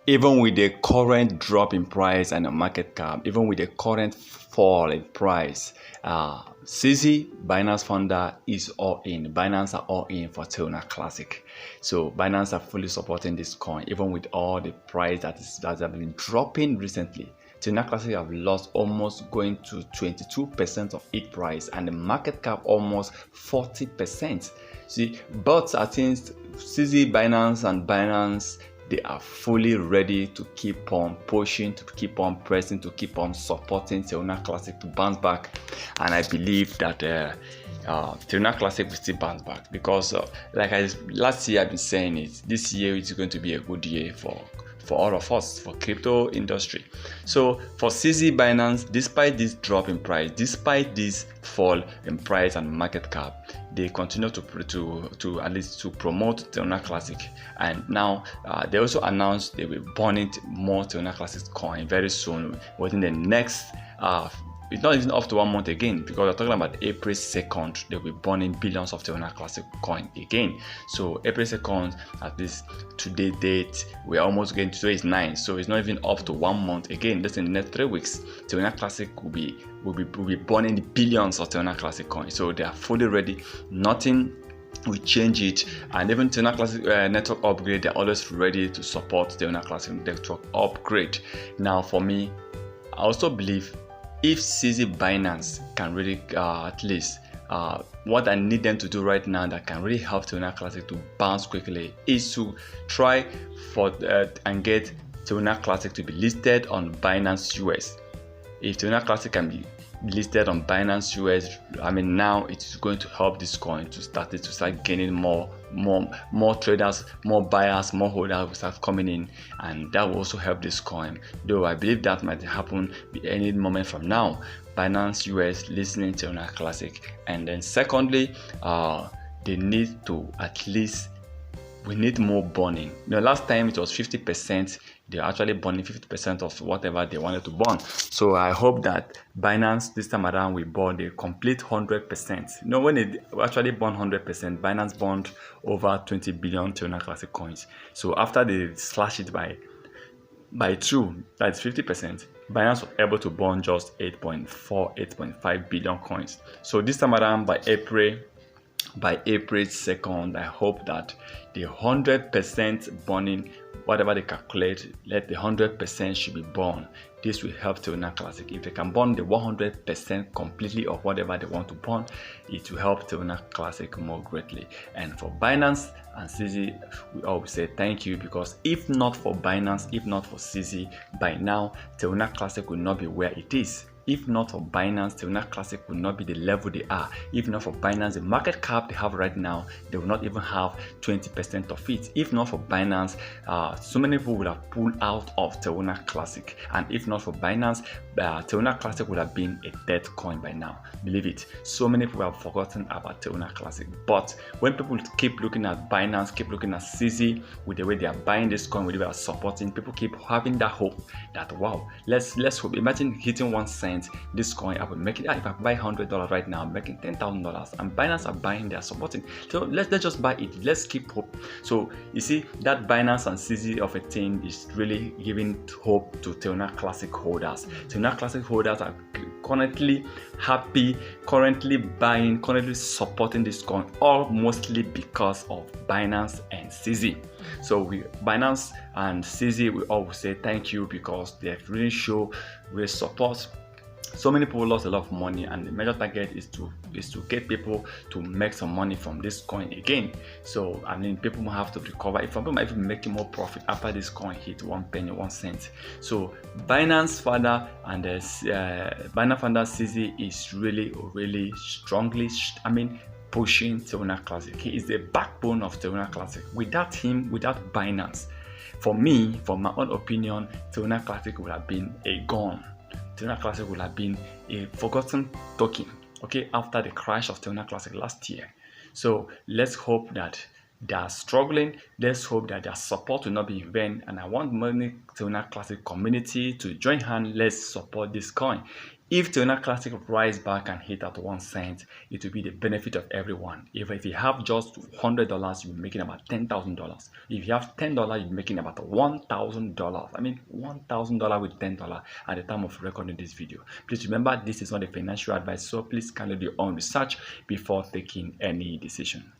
even with the current drop in price and the market cap, even with the current fall in price, CZ, Binance founder, is all in. Binance are all in for Tona Classic. So Binance are fully supporting this coin, even with all the price that have been dropping recently. Tona Classic have lost almost going to 22% of its price, and the market cap almost 40%. See, but I think CZ, Binance, and Binance, they are fully ready to keep on pushing, to keep on pressing, to keep on supporting Tona Classic to bounce back. And I believe that Tona Classic will still bounce back because, last year I've been saying it, this year is going to be a good year for all of us, for crypto industry. So for CZ, Binance, despite this drop in price, despite this fall in price and market cap, they continue to at least to promote Tona Classic. And now they also announced they will burn more Tona Classic coin very soon, within the next it's not even up to 1 month again, because we're talking about April 2nd, they'll be burning billions of Tona Classic coin again. So April 2nd, at least today date, we're almost getting, today is 9, so it's not even up to 1 month again. Just in the next 3 weeks, Tona Classic will be burning billions of Tona Classic coin. So they are fully ready. Nothing will change it. And even Tona Classic network upgrade, they're always ready to support Tona Classic network upgrade. Now for me, I also believe if CZ Binance can really at least what I need them to do right now that can really help Tona Classic to bounce quickly is to try for and get Tona Classic to be listed on Binance US. If Tona Classic can be listed on Binance US, I mean, now it's going to help this coin to start gaining more traders, more buyers, more holders will start coming in, and that will also help this coin. Though I believe that might happen any moment from now. Binance US listening to Tona Classic, and then secondly, they need to at least, we need more burning. Last time it was 50%. They're actually burning 50% of whatever they wanted to burn. So I hope that Binance this time around will burn the complete 100%. When they actually burn 100%, Binance burned over 20 billion Tona Classic coins. So after they slash it by 2, that's 50%, Binance was able to burn just 8.5 billion coins. So this time around, by April 2nd, I hope that the 100% burning, whatever they calculate, let the 100% should be burned. This will help Tona Classic. If they can burn the 100% completely of whatever they want to burn, it will help Tona Classic more greatly. And for Binance and CZ, we always say thank you, because if not for Binance, if not for CZ, by now Tona Classic will not be where it is. If not for Binance, Tona Classic will not be the level they are. If not for Binance, the market cap they have right now, they will not even have 20% of it. If not for Binance, so many people would have pulled out of Tona Classic. And if not for Binance, Tona Classic would have been a dead coin by now. Believe it. So many people have forgotten about Tona Classic. But when people keep looking at Binance, keep looking at CZ, with the way they are buying this coin, with the way they are supporting, people keep having that hope that, wow, let's hope. Imagine hitting 1 cent. This coin, I will make it. If I buy $100 right now, I'm making $10,000, and Binance are buying, they are supporting. So let's just buy it. Let's keep hope. So you see that Binance and CZ of a thing is really giving hope to Tona Classic holders. Tona Classic holders are currently happy, currently buying, currently supporting this coin, all mostly because of Binance and CZ. So Binance and CZ, we always say thank you, because they really show real support. So many people lost a lot of money, and the major target is to get people to make some money from this coin again. So I mean, people will have to recover. If people might even making more profit after this coin hit 1 penny, 1 cent. So Binance founder and Binance founder CZ is really strongly, pushing Tona Classic. He is the backbone of Tona Classic. Without him, without Binance, for me, for my own opinion, Tona Classic would have been a gone. Tona Classic would have been a forgotten token, okay, after the crash of Tona Classic last year. So let's hope that they are struggling. Let's hope that their support will not be in vain. And I want many Tona Classic community to join hands. Let's support this coin. If Toyota Classic rise back and hit at 1 cent, it will be the benefit of everyone. If you have just $100, you'll be making about $10,000. If you have $10, you're making about $1,000. I mean, $1,000 with $10 at the time of recording this video. Please remember, this is not a financial advice, so please kindly do your own research before taking any decision.